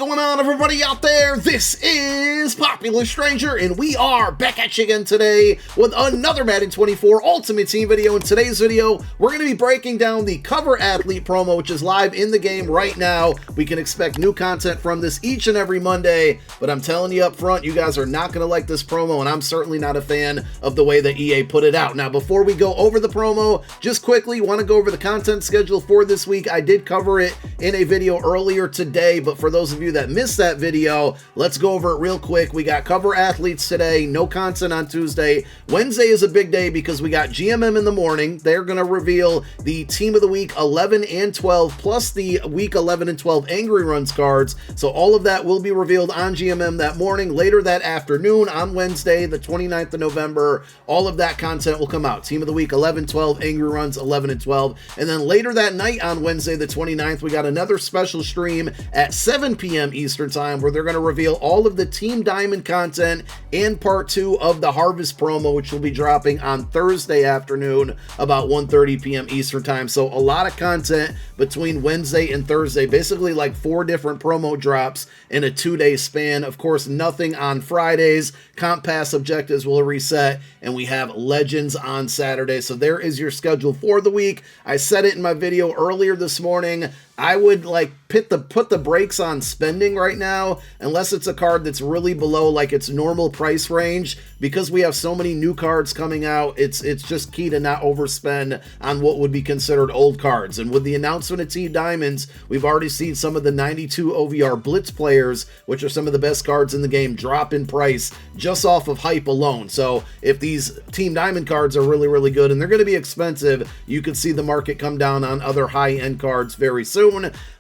going on, everybody out there? This is Popular Stranger, and we are back at you again today with another Madden 24 Ultimate Team video. In today's video, we're going to be breaking down the Cover Athlete promo, which is live in the game right now. We can expect new content from this each and every Monday, but I'm telling you up front, you guys are not going to like this promo, and I'm certainly not a fan of the way that EA put it out. Now, before we go over the promo, just quickly want to go over the content schedule for this week. I did cover it in a video earlier today, but for those of you that missed that video, let's go over it real quick. We got Cover Athletes today, no content on Tuesday. Wednesday is a big day because we got GMM in the morning. They're going to reveal the Team of the Week 11 and 12, plus the Week 11 and 12 Angry Runs cards. So all of that will be revealed on GMM that morning. Later that afternoon, on Wednesday, the 29th of November, all of that content will come out. Team of the Week 11, 12, Angry Runs 11 and 12. And then later that night on Wednesday, the 29th, we got another special stream at 7 p.m. Eastern Time where they're going to reveal all of the Team Diamond content and part 2 of the Harvest promo, which will be dropping on Thursday afternoon about 1:30 p.m. Eastern Time. So a lot of content between Wednesday and Thursday, basically like 4 different promo drops in a 2-day span. Of course, nothing on Fridays. Comp Pass objectives will reset, and we have Legends on Saturday. So there is your schedule for the week. I said it in my video earlier this morning. I would like put the brakes on spending right now unless it's a card that's really below like its normal price range, because we have so many new cards coming out. It's just key to not overspend on what would be considered old cards. And with the announcement of Team Diamonds, we've already seen some of the 92 OVR Blitz players, which are some of the best cards in the game, drop in price just off of hype alone. So if these Team Diamond cards are really, really good and they're going to be expensive, you could see the market come down on other high-end cards very soon.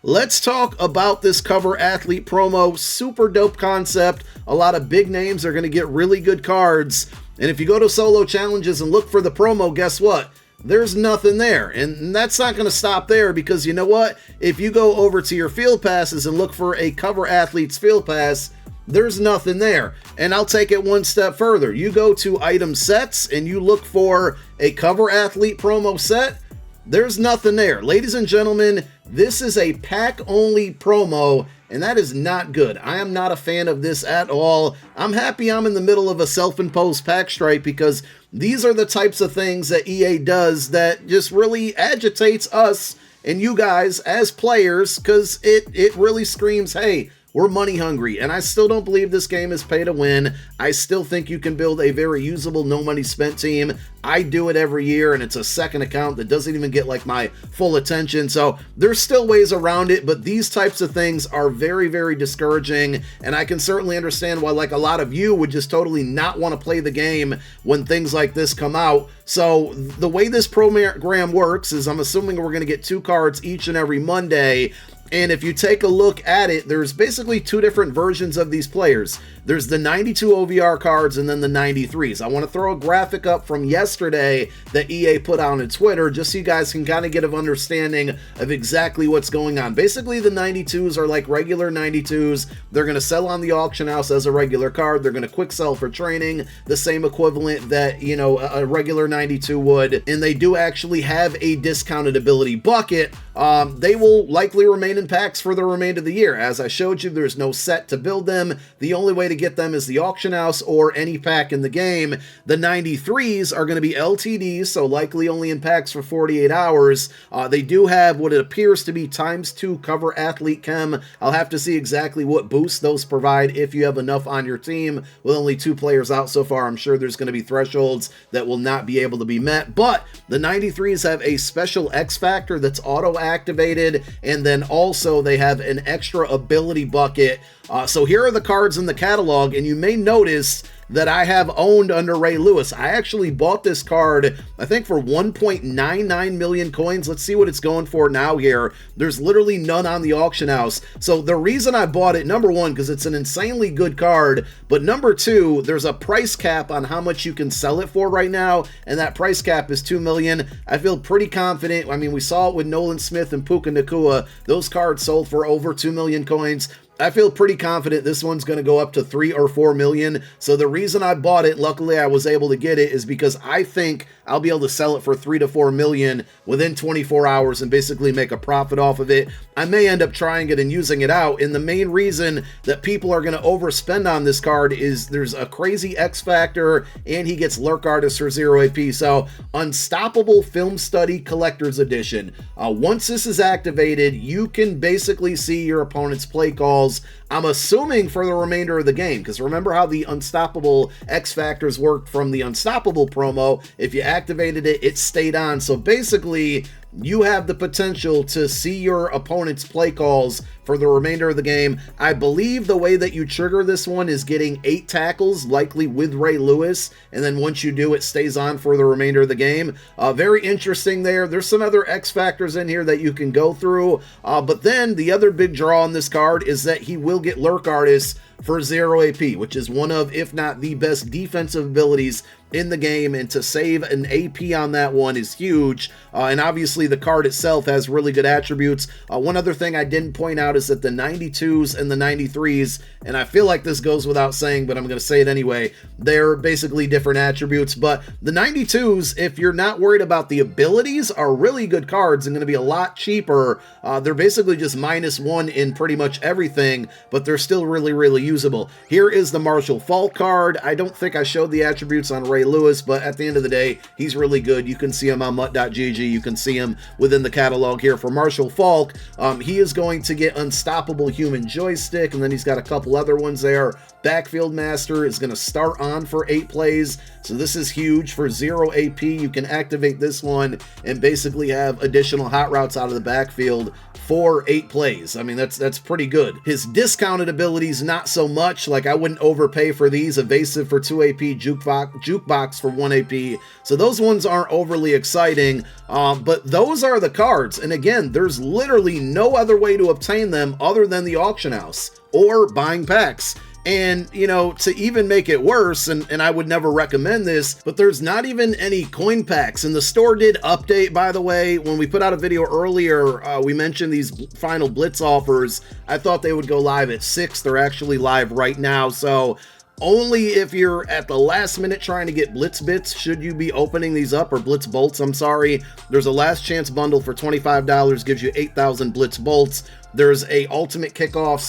Let's talk about this Cover Athlete promo. Super dope concept. A lot of big names are going to get really good cards. And if you go to solo challenges and look for the promo, guess what? There's nothing there. And that's not going to stop there, because you know what? If you go over to your field passes and look for a Cover Athletes field pass, there's nothing there. And I'll take it one step further. You go to item sets and you look for a Cover Athlete promo set, there's nothing there. Ladies and gentlemen, this is a pack-only promo, and that is not good. I am not a fan of this at all. I'm happy I'm in the middle of a self-imposed pack strike, because these are the types of things that EA does that just really agitates us and you guys as players, because it really screams, hey, we're money hungry. And I still don't believe this game is pay to win. I still think you can build a very usable, no money spent team. I do it every year, and it's a second account that doesn't even get like my full attention. So there's still ways around it, but these types of things are very, very discouraging. And I can certainly understand why like a lot of you would just totally not want to play the game when things like this come out. So the way this program works is, I'm assuming we're going to get 2 cards each and every Monday. And if you take a look at it, there's basically 2 different versions of these players. There's the 92 OVR cards and then the 93s. I want to throw a graphic up from yesterday that EA put out on Twitter, just so you guys can kind of get an understanding of exactly what's going on. Basically, the 92s are like regular 92s. They're going to sell on the auction house as a regular card. They're going to quick sell for training, the same equivalent that, you know, a regular 92 would. And they do actually have a discounted ability bucket. They will likely remain in packs for the remainder of the year. As I showed you, there's no set to build them. The only way to get them is the auction house or any pack in the game. The 93s are going to be LTDs, so likely only in packs for 48 hours. They do have what it appears to be ×2 Cover Athlete Chem. I'll have to see exactly what boosts those provide if you have enough on your team. With only 2 players out so far, I'm sure there's going to be thresholds that will not be able to be met. But the 93s have a special X Factor that's auto-activated, and then also they have an extra ability bucket. So here are the cards in the catalog, and you may notice that I have owned under Ray Lewis. I actually bought this card, I think, for 1.99 million coins. Let's see what it's going for now here. There's literally none on the auction house. So the reason I bought it, number one, because it's an insanely good card, but number two, there's a price cap on how much you can sell it for right now, and that price cap is 2 million. I feel pretty confident. I mean, we saw it with Nolan Smith and Puka Nakua. Those cards sold for over 2 million coins. I feel pretty confident this one's going to go up to 3 or 4 million. So the reason I bought it, luckily I was able to get it, is because I think I'll be able to sell it for 3 to 4 million within 24 hours and basically make a profit off of it. I may end up trying it and using it out. And the main reason that people are going to overspend on this card is there's a crazy X factor and he gets Lurk Artist for 0 AP. So Unstoppable Film Study Collector's Edition. Once this is activated, you can basically see your opponent's play calls, I'm assuming for the remainder of the game, because remember how the Unstoppable X Factors worked from the Unstoppable promo. If you activated it, it stayed on. So basically, you have the potential to see your opponent's play calls for the remainder of the game. I believe the way that you trigger this one is getting 8 tackles, likely with Ray Lewis, and then once you do, it stays on for the remainder of the game. Very interesting there. There's some other X factors in here that you can go through, but then the other big draw on this card is that he will get Lurk Artist for 0 AP, which is one of, if not the best defensive abilities in the game, and to save an AP on that one is huge. And obviously the card itself has really good attributes. One other thing I didn't point out is that the 92s and the 93s, and I feel like this goes without saying, but I'm going to say it anyway, they're basically different attributes. But the 92s, if you're not worried about the abilities, are really good cards and going to be a lot cheaper. They're basically just -1 in pretty much everything, but they're still really, really usable. Here is the Marshall Faulk card. I don't think I showed the attributes on Ray Lewis, but at the end of the day, he's really good. You can see him on mutt.gg. You can see him within the catalog here. For Marshall Faulk, he is going to get Unstoppable Human Joystick, and then he's got a couple other ones there. Backfield Master is going to start on for 8 plays, so this is huge. For 0 AP, you can activate this one and basically have additional hot routes out of the backfield for 8 plays. I mean, that's pretty good. His discounted abilities, not so much. Like, I wouldn't overpay for these. Evasive for 2 AP, Jukebox for 1 AP. So those ones aren't overly exciting, but those are the cards. And again, there's literally no other way to obtain them other than the auction house or buying packs. And, you know, to even make it worse, and I would never recommend this, but there's not even any coin packs. And the store did update, by the way. When we put out a video earlier, we mentioned these final Blitz offers. I thought they would go live at 6. They're actually live right now. So only if you're at the last minute trying to get Blitz Bits should you be opening these up, or Blitz Bolts, I'm sorry. There's a last chance bundle for $25, gives you 8,000 Blitz Bolts. There's a Ultimate Kickoff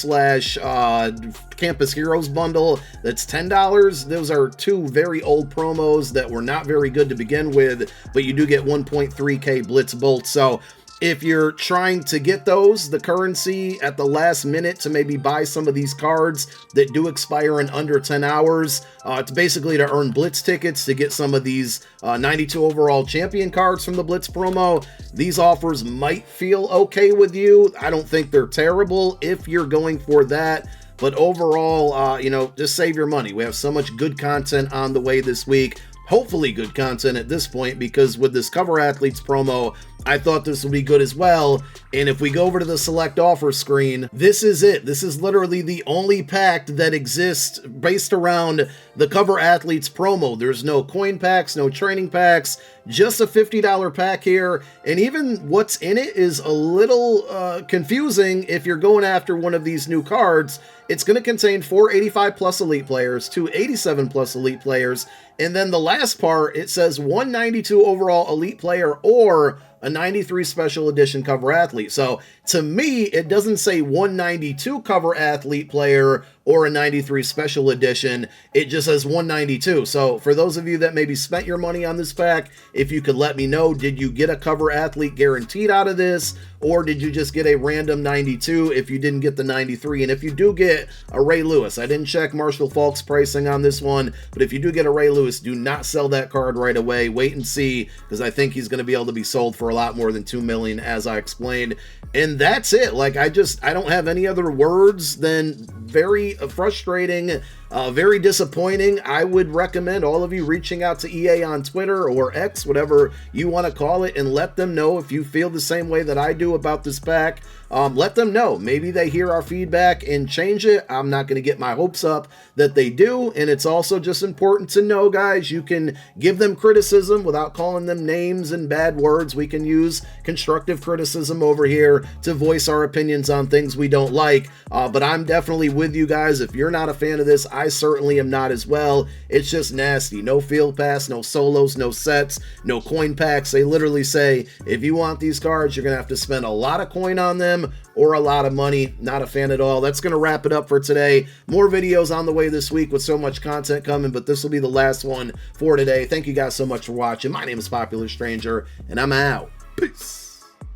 / Campus Heroes bundle that's $10. Those are 2 very old promos that were not very good to begin with, but you do get 1.3k Blitz Bolts. So if you're trying to get those, the currency at the last minute to maybe buy some of these cards that do expire in under 10 hours, it's basically to earn Blitz tickets to get some of these 92 overall champion cards from the Blitz promo. These offers might feel okay with you. I don't think they're terrible if you're going for that. But overall, you know, just save your money. We have so much good content on the way this week. Hopefully good content at this point, because with this Cover Athletes promo, I thought this would be good as well. And if we go over to the select offer screen, this is it. This is literally the only pack that exists based around the Cover Athletes promo. There's no coin packs, no training packs, just a $50 pack here. And even what's in it is a little confusing if you're going after one of these new cards. It's going to contain 4 85 plus elite players, 2 87 plus elite players, and then the last part, it says 192 overall elite player or a 93 special edition cover athlete. So to me, it doesn't say 192 cover athlete player or a 93 special edition. It just says 192. So for those of you that maybe spent your money on this pack, if you could let me know, did you get a cover athlete guaranteed out of this? Or did you just get a random 92 if you didn't get the 93? And if you do get a Ray Lewis, I didn't check Marshall Faulk's pricing on this one, but if you do get a Ray Lewis, do not sell that card right away. Wait and see, because I think he's going to be able to be sold for a lot more than $2 million, as I explained. And that's it. Like, I don't have any other words than very frustrating. Very disappointing. I would recommend all of you reaching out to EA on Twitter or X, whatever you want to call it, and let them know if you feel the same way that I do about this pack. Let them know. Maybe they hear our feedback and change it. I'm not going to get my hopes up that they do. And it's also just important to know, guys, you can give them criticism without calling them names and bad words. We can use constructive criticism over here to voice our opinions on things we don't like. But I'm definitely with you guys. If you're not a fan of this, I certainly am not as well. It's just nasty. No field pass, no solos, no sets, no coin packs. They literally say, if you want these cards, you're going to have to spend a lot of coin on them or a lot of money. Not a fan at all. That's going to wrap it up for today. More videos on the way this week with so much content coming, but this will be the last one for today. Thank you guys so much for watching. My name is Popular Stranger, and I'm out. Peace.